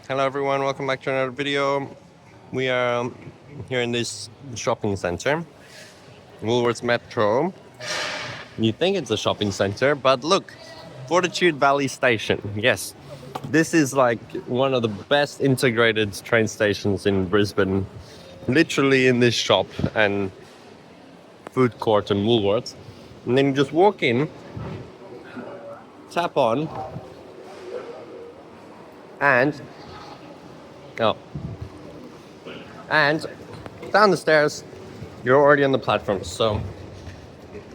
Hello everyone, welcome back to another video. We are here in this shopping center, Woolworths Metro. You think it's a shopping center, but look, Fortitude Valley Station. Yes, this is like one of the best integrated train stations in Brisbane. Literally in this shop and food court and Woolworths. And then you just walk in, tap on, and down the stairs, you're already on the platform. So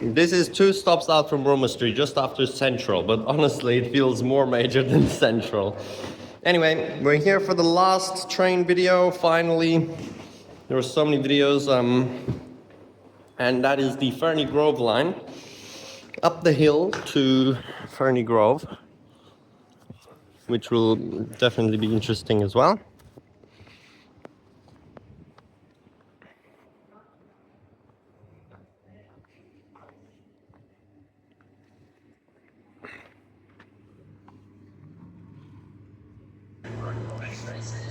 this is 2 stops out from Roma Street, just after Central, but honestly, it feels more major than Central. Anyway, we're here for the last train video, finally. There were so many videos, and that is the Ferny Grove Line, up the hill to Ferny Grove, which will definitely be interesting as well.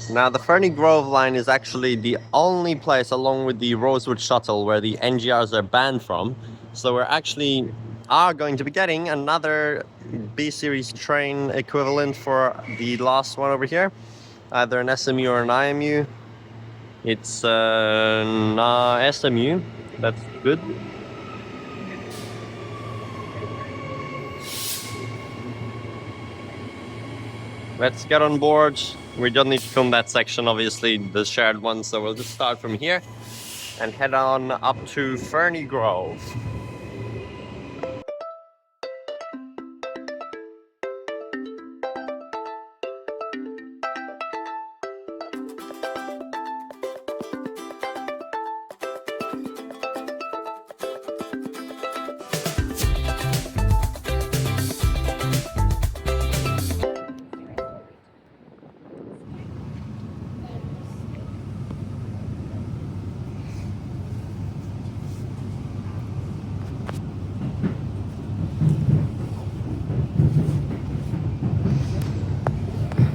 Now, the Ferny Grove Line is actually the only place, along with the Rosewood shuttle, where the NGRs are banned from. So we're actually going to be getting another B-series train equivalent for the last one over here. Either an SMU or an IMU. It's an SMU, that's good. Let's get on board. We don't need to film that section, obviously, the shared one, so we'll just start from here and head on up to Ferny Grove.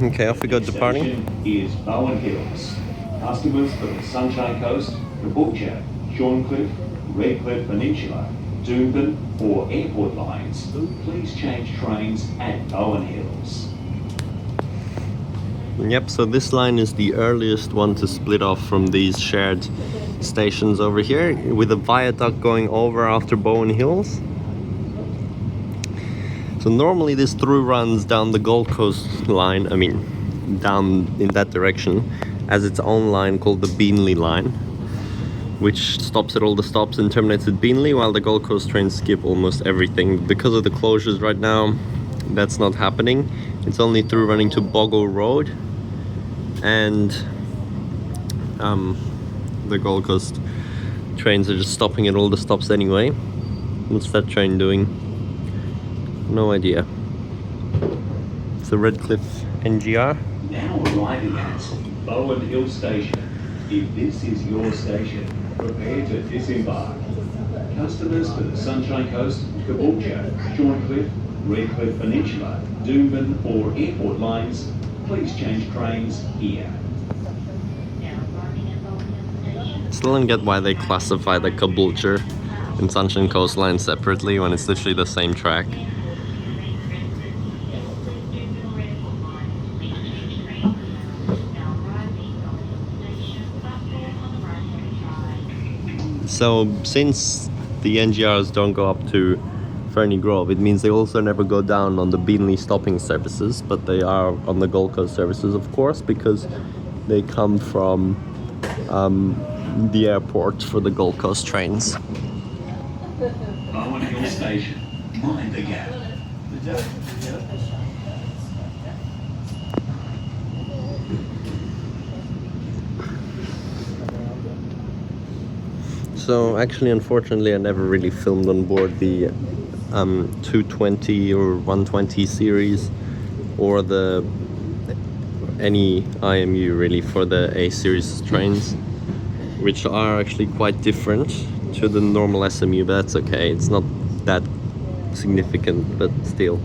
Okay, off we go departing. Is Bowen Hills. Customers for the Sunshine Coast, Caboolture, Shorncliffe, Redcliffe Peninsula, Doomben or airport lines, please change trains at Bowen Hills. Yep, so this line is the earliest one to split off from these shared stations over here, with a viaduct going over after Bowen Hills. So normally this through runs down the Gold Coast line, down in that direction, as its own line called the Beenleigh line, which stops at all the stops and terminates at Beenleigh, while the Gold Coast trains skip almost everything. Because of the closures right now, that's not happening. It's only through running to Boggle Road, and the Gold Coast trains are just stopping at all the stops anyway. What's that train doing? No idea. It's the Redcliffe NGR. Now arriving at Bowen Hill Station. If this is your station, prepare to disembark. Customers for the Sunshine Coast, Caboolture, Shorncliffe, Redcliffe Peninsula, Doomben or airport lines, please change trains here. Still don't get why they classify the Caboolture and Sunshine Coast line separately when it's literally the same track. So since the NGRs don't go up to Ferny Grove, it means they also never go down on the Beenleigh stopping services, but they are on the Gold Coast services, of course, because they come from the airport for the Gold Coast trains. Bowen Hill Station. Mind the gap. So actually, unfortunately, I never really filmed on board the 220 or 120 series, or any IMU really for the A series trains, which are actually quite different to the normal SMU, but that's okay. It's not that significant, but still,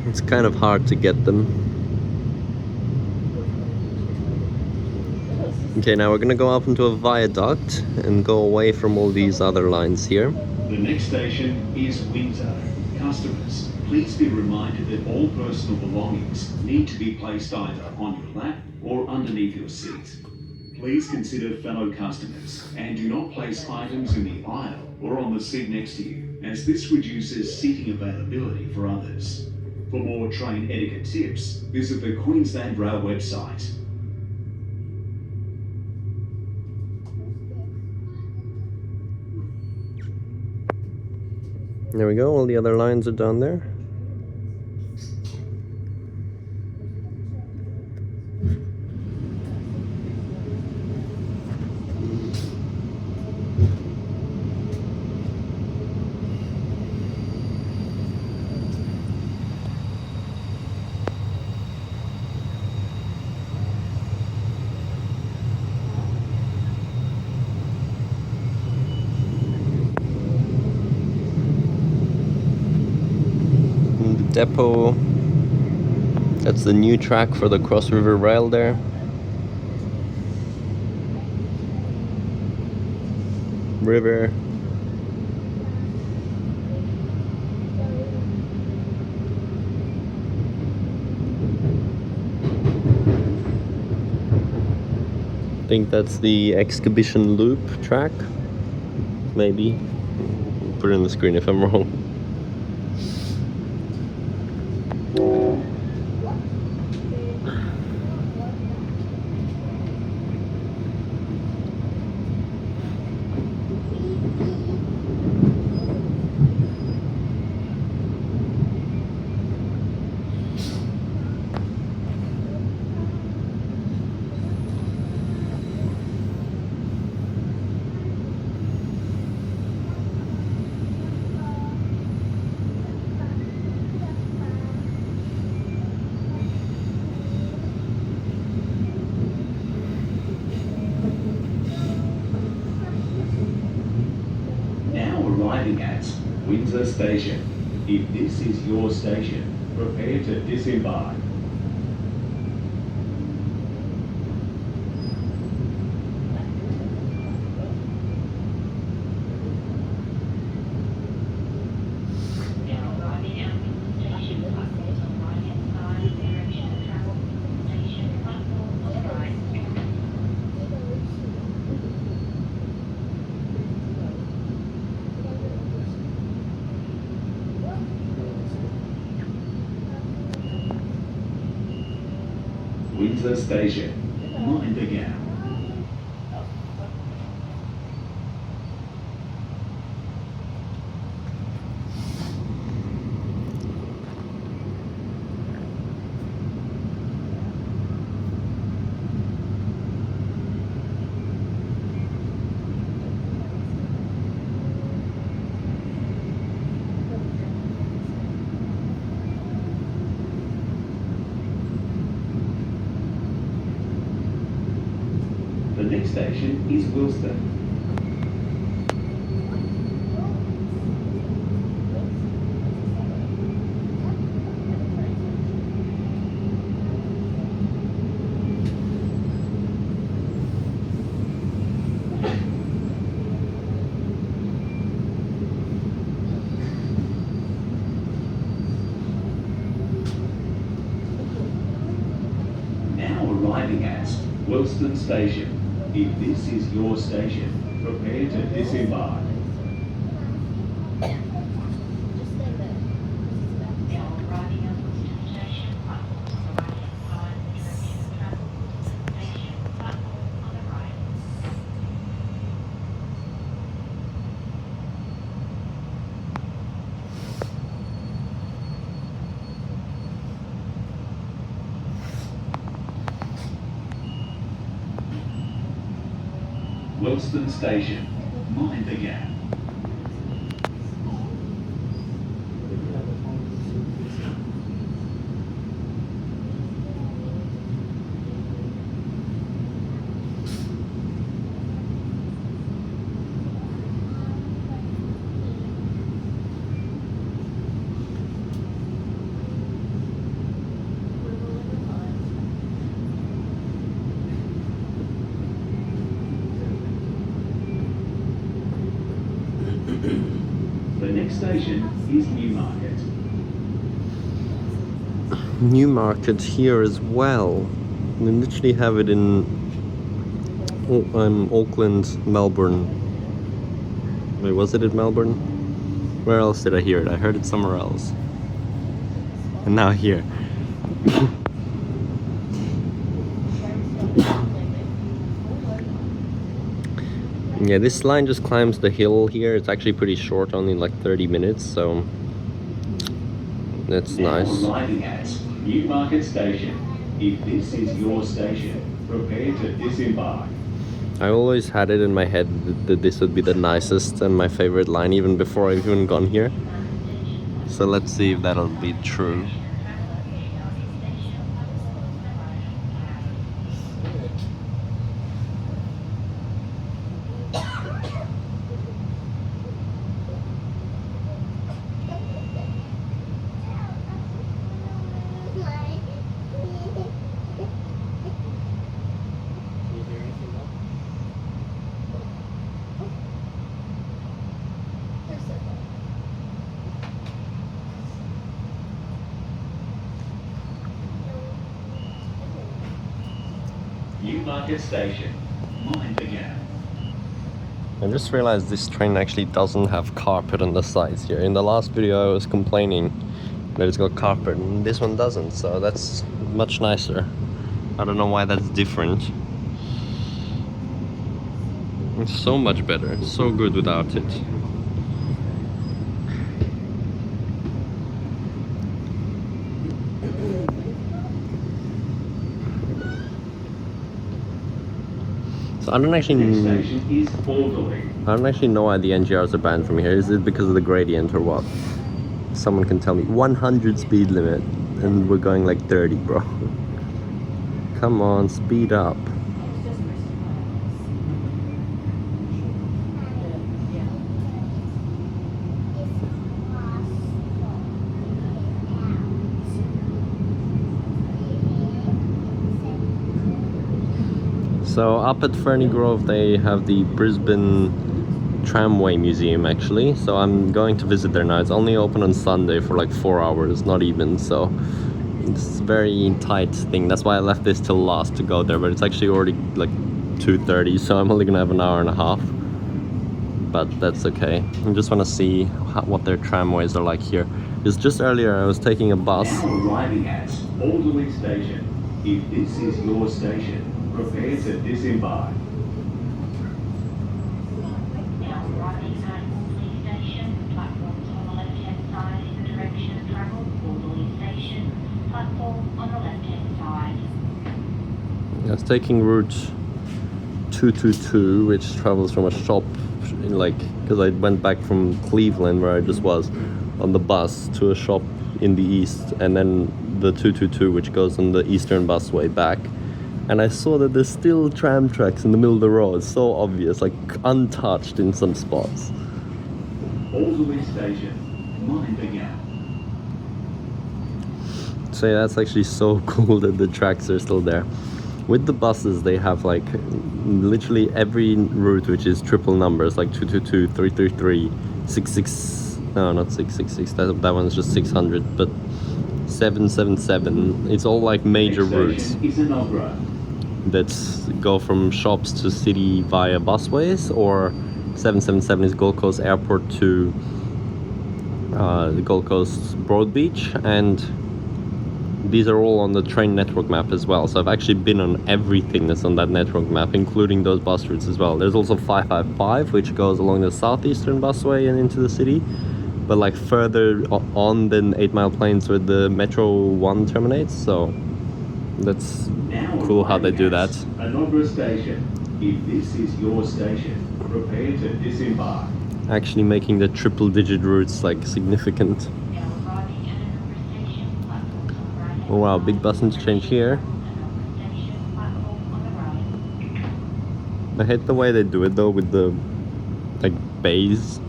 it's kind of hard to get them. Okay, now we're gonna go up into a viaduct and go away from all these other lines here. The next station is Windsor. Customers, please be reminded that all personal belongings need to be placed either on your lap or underneath your seat. Please consider fellow customers and do not place items in the aisle or on the seat next to you, as this reduces seating availability for others. For more train etiquette tips, visit the Queensland Rail website. There we go, all the other lines are down there. Depot. That's the new track for the Cross River Rail there. River. I think that's the Exhibition Loop track. Maybe. Put it on the screen if I'm wrong. Arriving at Windsor Station. If this is your station, prepare to disembark. Windsor Station. Mind the gap. The next station is Wilston. Now arriving at Wilston Station. If this is your station, prepare to disembark. Wilston Station. Mind the gap. station is Newmarket. Newmarket here as well. We literally have it in Auckland, Melbourne. Wait, was it in Melbourne? Where else did I hear it? I heard it somewhere else. And now here. Yeah, this line just climbs the hill here. It's actually pretty short, only like 30 minutes, so that's Now nice. arriving at Newmarket Station. If this is your station, prepare to disembark. I always had it in my head that this would be the nicest and my favorite line even before I've even gone here. So let's see if that'll be true. Newmarket Station. Mind the gap. I just realized this train actually doesn't have carpet on the sides here. In the last video I was complaining that it's got carpet and this one doesn't, so that's much nicer. I don't know why that's different. It's so much better, it's so good without it. So I don't Next actually station is Alderley. know why the NGRs are banned from here. Is it because of the gradient or what? Someone can tell me. 100 speed limit and we're going like 30, bro. Come on, speed up. So up at Ferny Grove they have the Brisbane Tramway Museum actually. So I'm going to visit there now. It's only open on Sunday for like 4 hours, not even, so it's a very tight thing. That's why I left this till last to go there, but it's actually already like 2:30, so I'm only gonna have an hour and a half. But that's okay. I just want to see what their tramways are like here. Because just earlier I was taking a bus. Now arriving at Alderley Station. If this is your station, prepare to disembark. Now arriving at Alderley Station, platforms on the left-hand side in the direction of travel. Alderley Station, platform on the left-hand side. I was taking route 222, which travels from a shop, because I went back from Cleveland, where I just was, on the bus to a shop in the east, and then the 222, which goes on the eastern busway back. And I saw that there's still tram tracks in the middle of the road, so obvious, like untouched in some spots. Alderley Station. Mind the gap. So yeah, that's actually so cool that the tracks are still there. With the buses, they have like literally every route which is triple numbers, like 222, 333, 66, no, not 666, that one's just 600, but 777. It's all like major Next routes station is Enoggera. that go from shops to city via busways, or 777 is Gold Coast Airport to the Gold Coast Broadbeach, and these are all on the train network map as well. So I've actually been on everything that's on that network map, including those bus routes as well. There's also 555, which goes along the southeastern busway and into the city, but like further on than 8 Mile Plains where the Metro 1 terminates. So that's Now cool how they do that. Enoggera Station. If this is your station, prepare to disembark. Actually making the triple digit routes like significant. Now arriving at Enoggera Station, platforms on the right-hand Oh wow, side. big bus interchange here. Enoggera Station, platform on the right. I hate the way they do it though, with the like bays,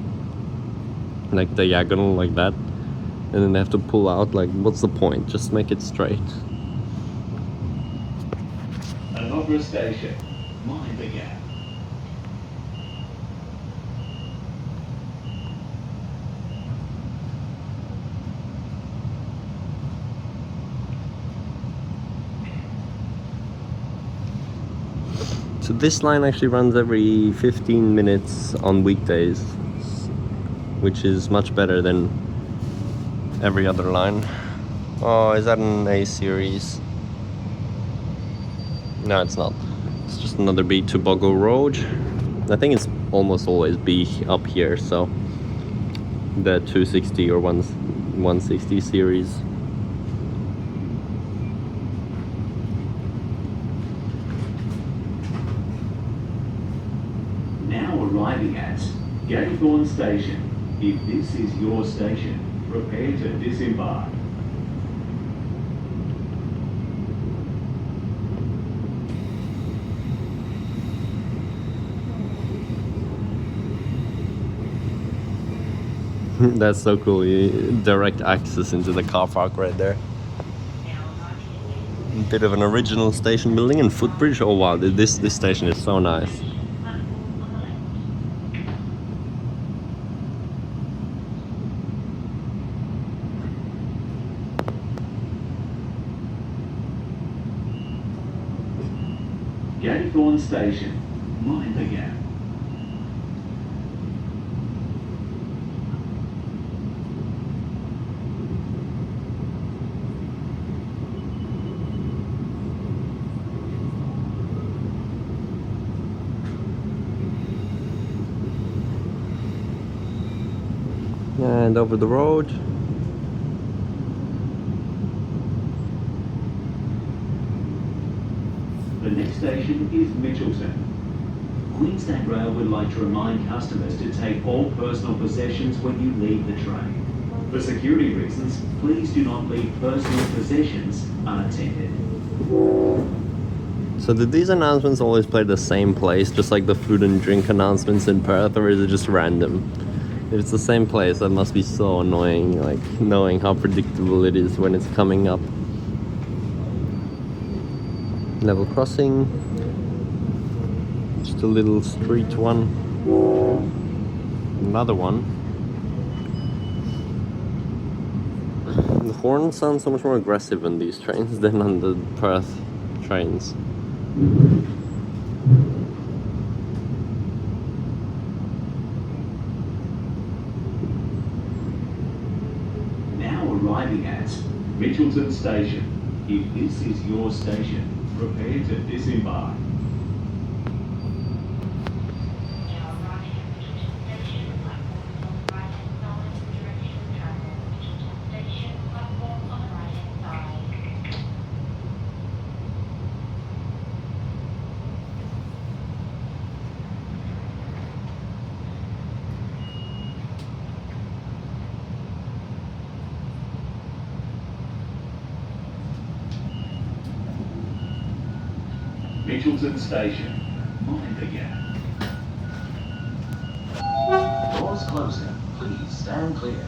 like diagonal like that, and then they have to pull out. Like, what's the point? Just make it straight. Enoggera Station. Mind the gap. So this line actually runs every 15 minutes on weekdays, which is much better than every other line. Oh, is that an A series? No, it's not. It's just another B to Boggle Road. I think it's almost always B up here, so the 260 or 160 series. Now arriving at Gaythorne Station. If this is your station, prepare to disembark. That's so cool. Direct access into the car park right there. A bit of an original station building and footbridge. Oh wow, this station is so nice. Gaythorne Station. Mind the gap. And over the road. The next station is Mitchelton. Queensland Rail would like to remind customers to take all personal possessions when you leave the train. For security reasons, please do not leave personal possessions unattended. So did these announcements always play the same place, just like the food and drink announcements in Perth, or is it just random? If it's the same place, that must be so annoying, like knowing how predictable it is when it's coming up. Level crossing. Just a little street one. Another one. The horn sounds so much more aggressive on these trains than on the Perth trains. Now arriving at Mitchelton Station. If this is your station, prepare to disembark. Now arriving at Mitchelton Station, platform on the right-hand side, direction of travel. Mitchelton Station, platform on the right-hand side. Mitchelton Station. Mind the gap. Doors closing. Please stand clear.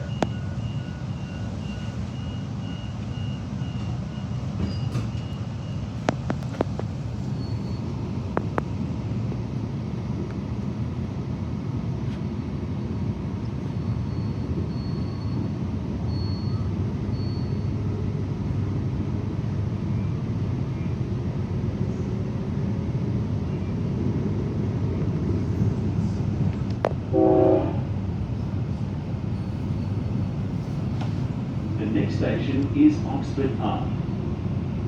The next station is Oxford Park.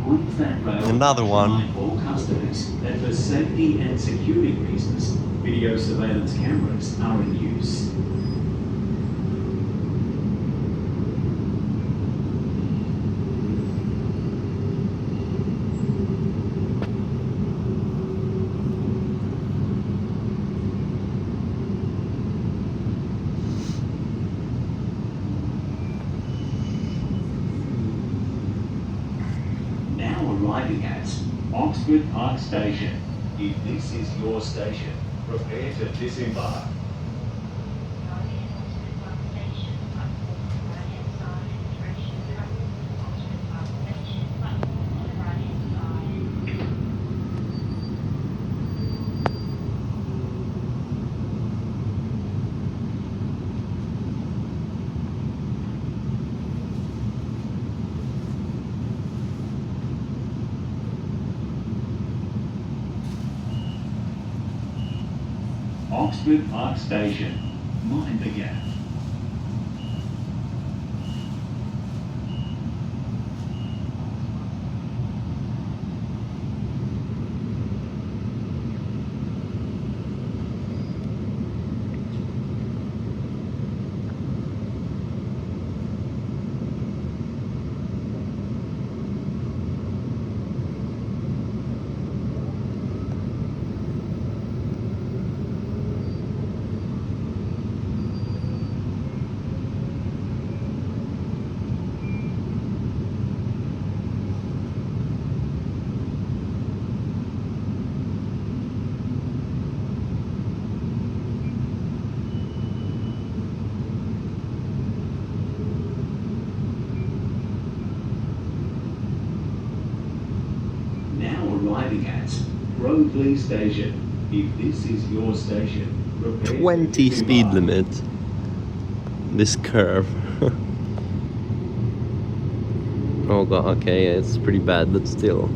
Queensland Rail Another one. remind all customers that for safety and security reasons, video surveillance cameras are in use. Arriving at Oxford Park Station. If this is your station, prepare to disembark. Arriving at Oxford Park Station, platform on the right-hand side, direction of travel. Oxford Park Station, platform on the right-hand side. Oxford Park Station. Mind the gap. Arriving at Rosewood Station. If this is your station, prepare 20 to speed disembark. limit. This curve. Oh god, okay, it's pretty bad, but still.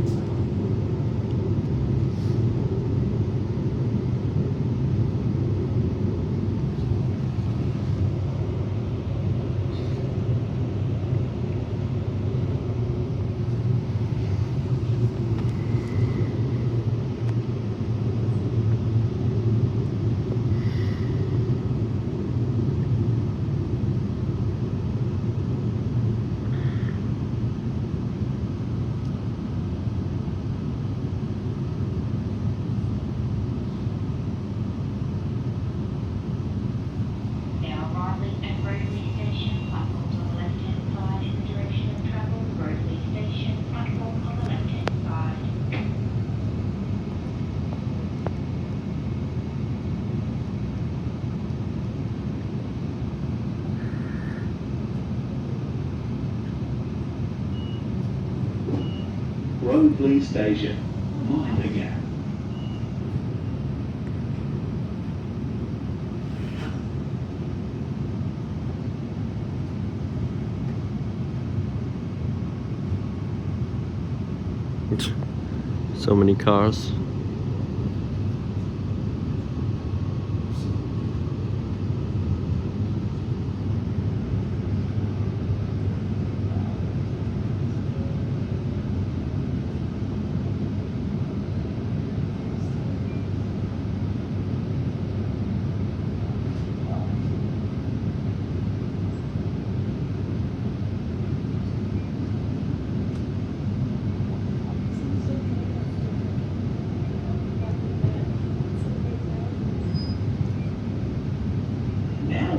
Now arriving at Rosewood Station, platforms on the left-hand side in the direction of travel. Rosewood Station, platform on the left-hand side. Rosewood Station. Mind the gap. So many cars.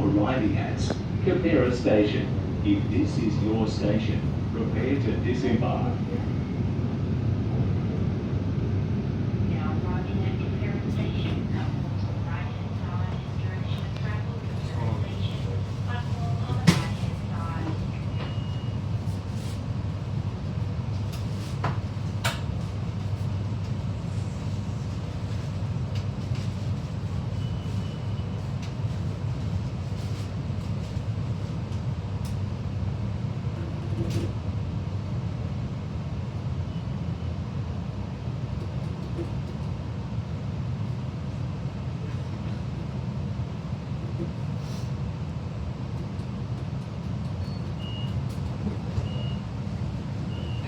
Arriving at Keperra Station. If this is your station, prepare to disembark. Now arriving at Keperra Station, platforms on the right-hand side in the direction of travel. Keperra Station, platform on the right-hand side.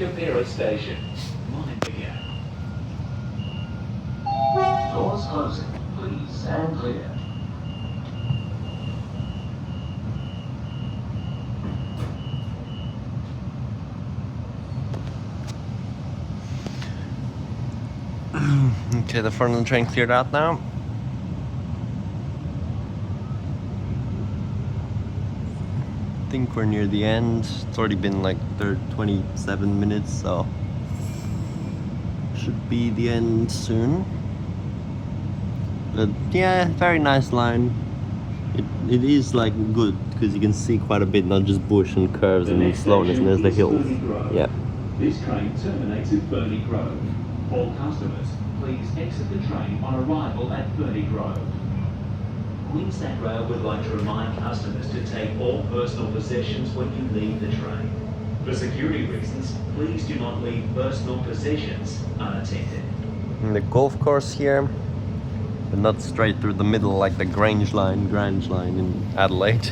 Keperra Station. Mind the gap. Doors closing. Please stand clear. Okay, the front of the train cleared out now. I think we're near the end. It's already been like 27 minutes, so should be the end soon. But yeah, very nice line. It is like good because you can see quite a bit, not just bush and curves The and next slowness, and station there's the is hills. Ferny Grove. Yeah. This train terminates at Ferny Grove. All customers, please exit the train on arrival at Ferny Grove. Queensland Rail would like to remind customers to take all personal possessions when you leave the train. For security reasons, please do not leave personal possessions unattended. And the golf course here. but not straight through the middle like the Grange line in Adelaide.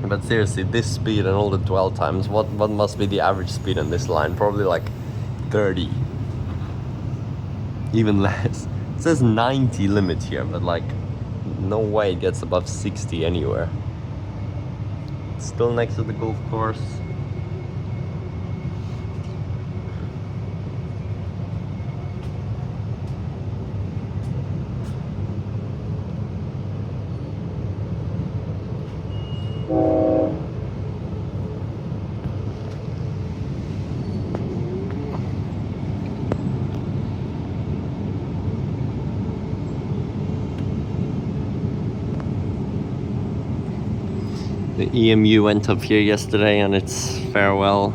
But seriously, this speed and all the dwell times, what must be the average speed on this line? Probably like 30. Even less. It says 90 limit here, but like no way it gets above 60 anywhere. Still next to the golf course. The EMU went up here yesterday and it's farewell.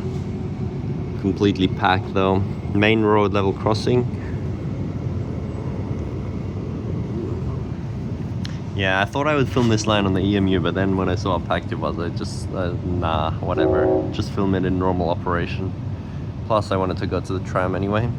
Completely packed though. Main road level crossing. Yeah, I thought I would film this line on the EMU, but then when I saw how packed it was, I just, nah, whatever. Just film it in normal operation. Plus I wanted to go to the tram anyway.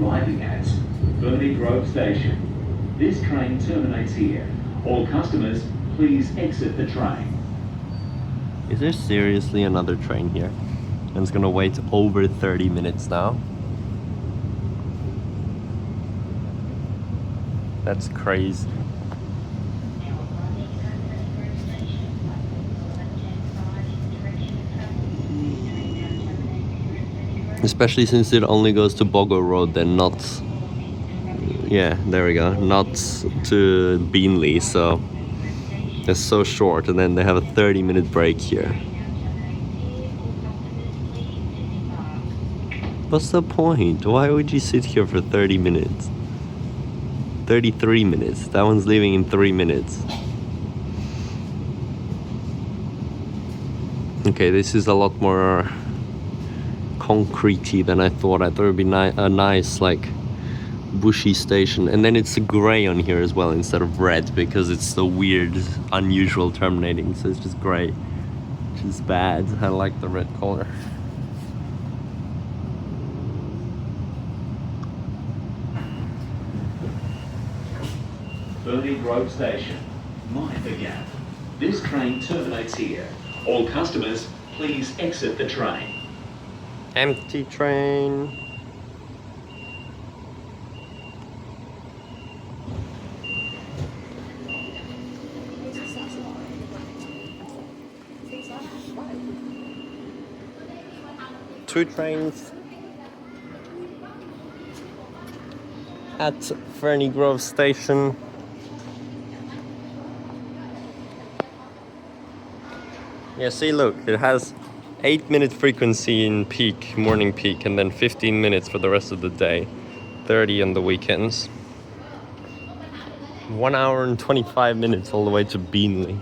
Arriving at Ferny Grove Station. This train terminates here. All customers, please exit the train. Is there seriously another train here? And it's gonna wait over 30 minutes now. That's crazy. Especially since it only goes to Bogo Road, then not, yeah, there we go, not to Beanley, so it's so short, and then they have a 30-minute break here. What's the point? Why would you sit here for 30 minutes? 33 minutes. That one's leaving in 3 minutes. Okay, this is a lot more concretey than I thought. I thought it would be a nice, like, bushy station. And then it's grey on here as well instead of red, because it's so weird, unusual terminating. So it's just grey, which is bad. I like the red color. Ferny Grove Station. Mind the gap. This train terminates here. All customers, please exit the train. Empty train. Two trains at Ferny Grove Station. Yeah, see, look, it has 8-minute frequency in peak, morning peak, and then 15 minutes for the rest of the day, 30 on the weekends. 1 hour and 25 minutes all the way to Beanley.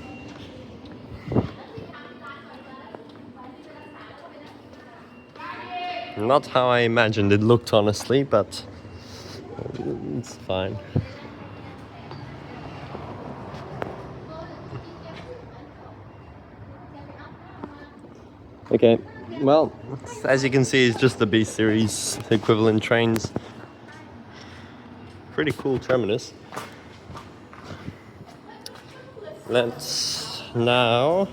Not how I imagined it looked, honestly, but it's fine. Okay, well, as you can see, it's just the B series equivalent trains. Pretty cool terminus. Let's now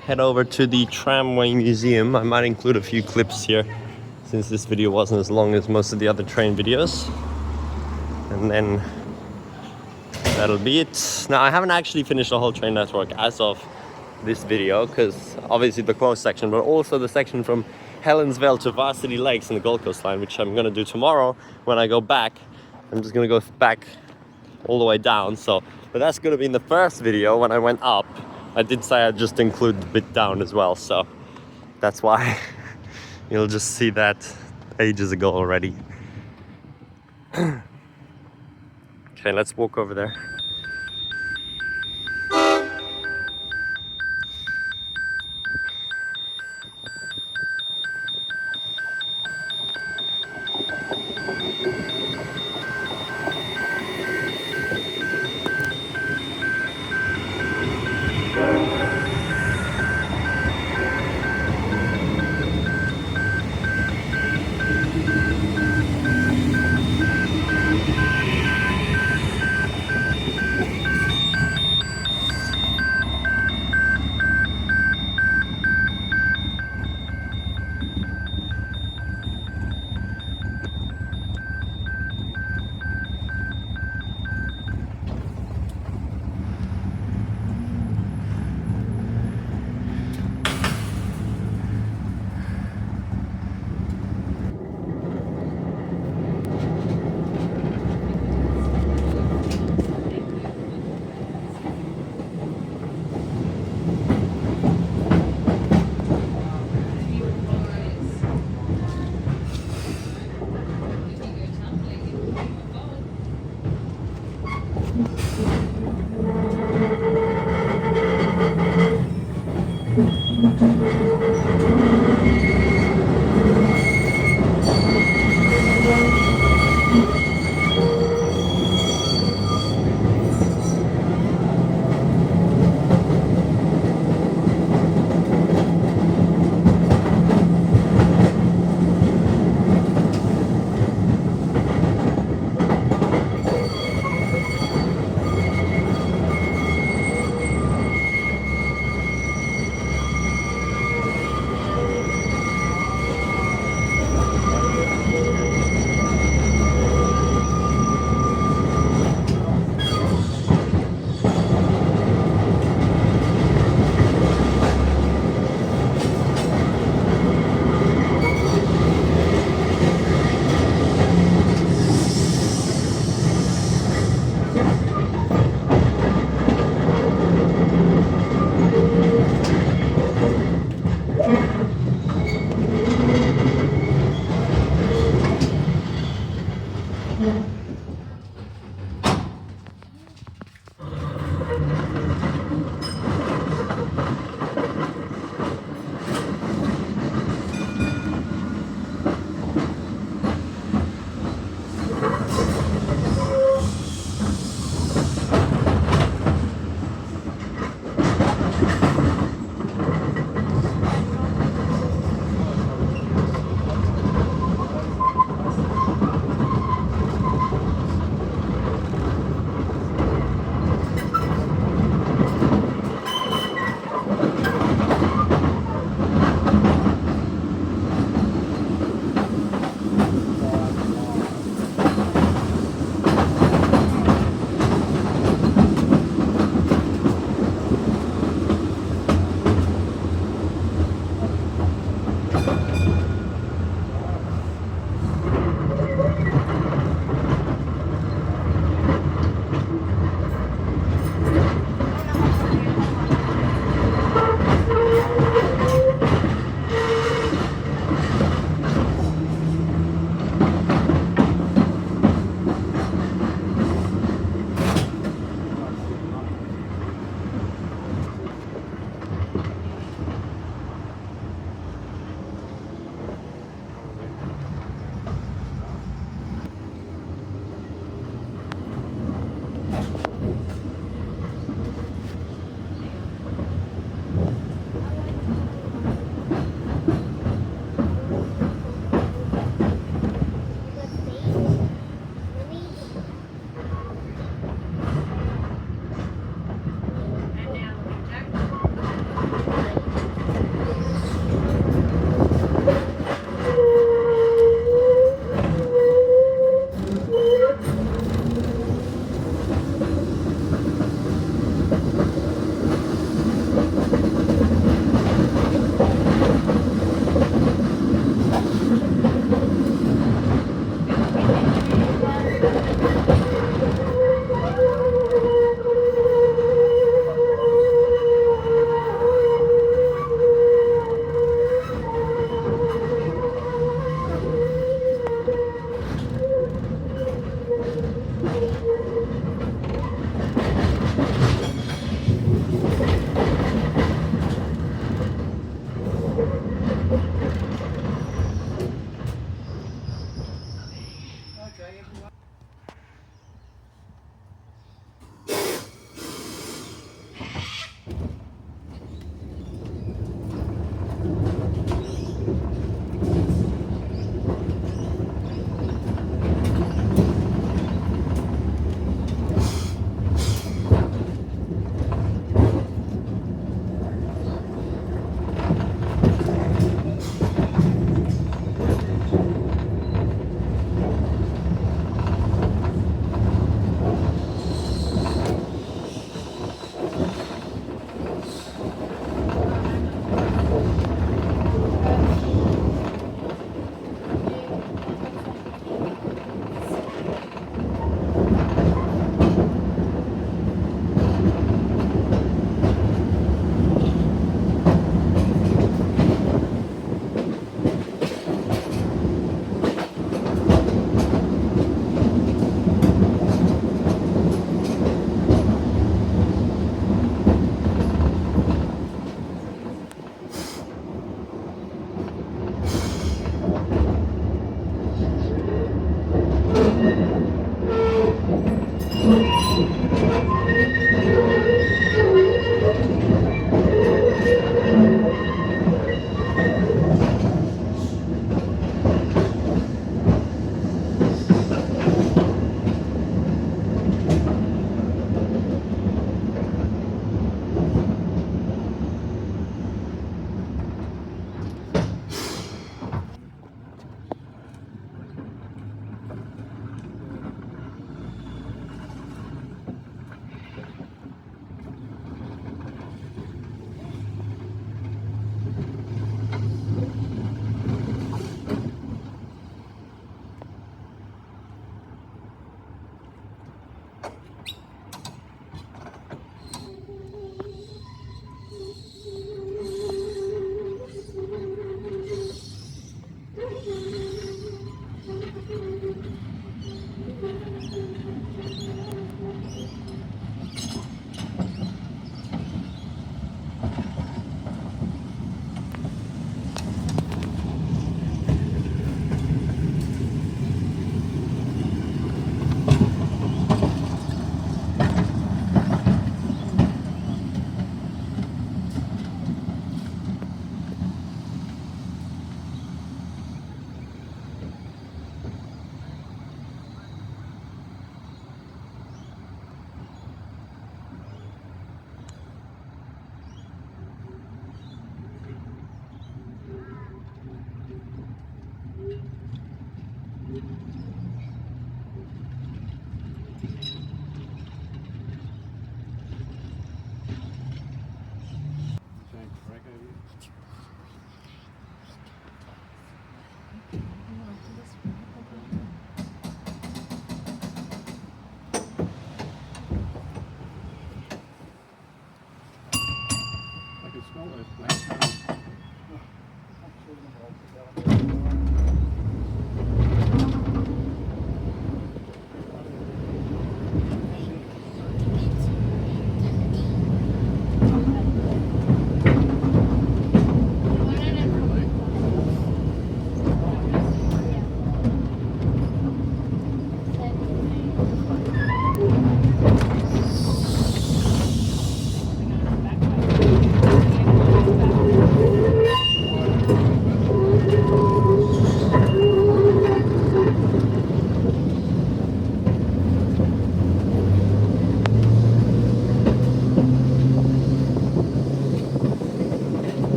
head over to the Tramway Museum. I might include a few clips here, since this video wasn't as long as most of the other train videos. And then that'll be it. Now, I haven't actually finished the whole train network as of this video, because obviously the closed section, but also the section from Helensvale to Varsity Lakes in the Gold Coast line, which I'm going to do tomorrow when I go back I'm just gonna go back all the way down. So, but that's gonna be in the first video. When I went up, I did say I'd just include the bit down as well, so that's why you'll just see that ages ago already. Okay, let's walk over there.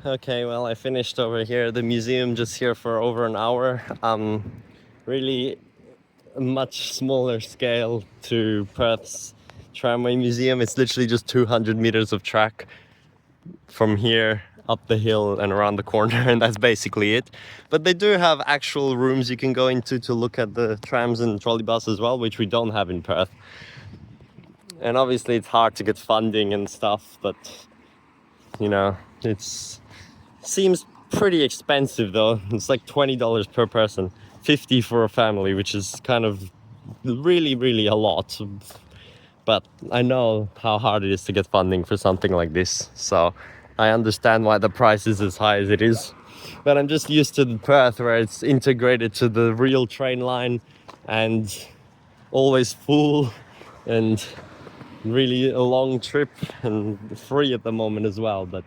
Okay, well, I finished over here. The museum just here for over an hour. Really a much smaller scale to Perth's Tramway Museum. It's literally just 200 meters of track from here up the hill and around the corner, and that's basically it. But they do have actual rooms you can go into to look at the trams and trolleybus as well, which we don't have in Perth. And obviously it's hard to get funding and stuff, but you know, it's seems pretty expensive though. It's like $20 per person, 50 for a family, which is kind of really a lot. But I know how hard it is to get funding for something like this, so I understand why the price is as high as it is. But I'm just used to the Perth where it's integrated to the real train line and always full and really a long trip and free at the moment as well. But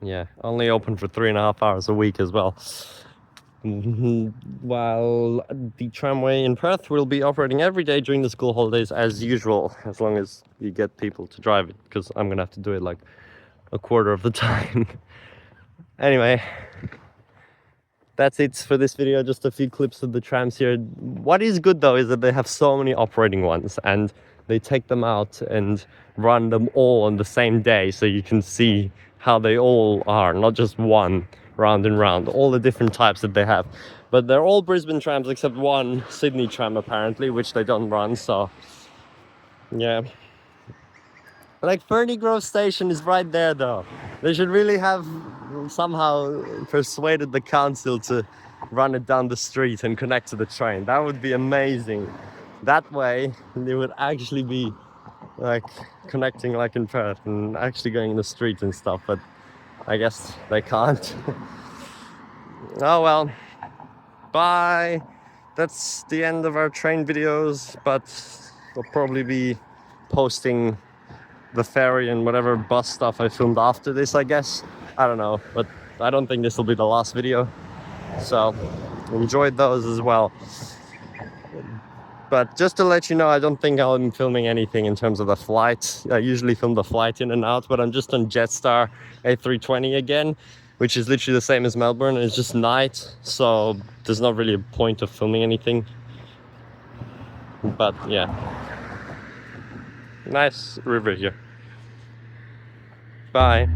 yeah, only open for 3.5 hours a week as well. While the tramway in Perth will be operating every day during the school holidays as usual, as long as you get people to drive it, because I'm gonna have to do it like a quarter of the time. Anyway, that's it for this video. Just a few clips of the trams here. What is good though is that they have so many operating ones, and they take them out and run them all on the same day, so you can see how they all are, not just one round and round, all the different types that they have. But they're all Brisbane trams except one Sydney tram apparently, which they don't run. So yeah, like Ferny Grove station is right there though. They should really have somehow persuaded the council to run it down the street and connect to the train. That would be amazing. That way they would actually be like connecting like in Perth and actually going in the street and stuff, but I guess they can't. Oh well, bye. That's the end of our train videos, but we'll probably be posting the ferry and whatever bus stuff I filmed after this, I guess. I don't know, but I don't think this will be the last video, so enjoyed those as well. But just to let you know, I don't think I'm filming anything in terms of the flight. I usually film the flight in and out, but I'm just on Jetstar A320 again, which is literally the same as Melbourne. It's just night, so there's not really a point of filming anything. But yeah, nice river here. Bye.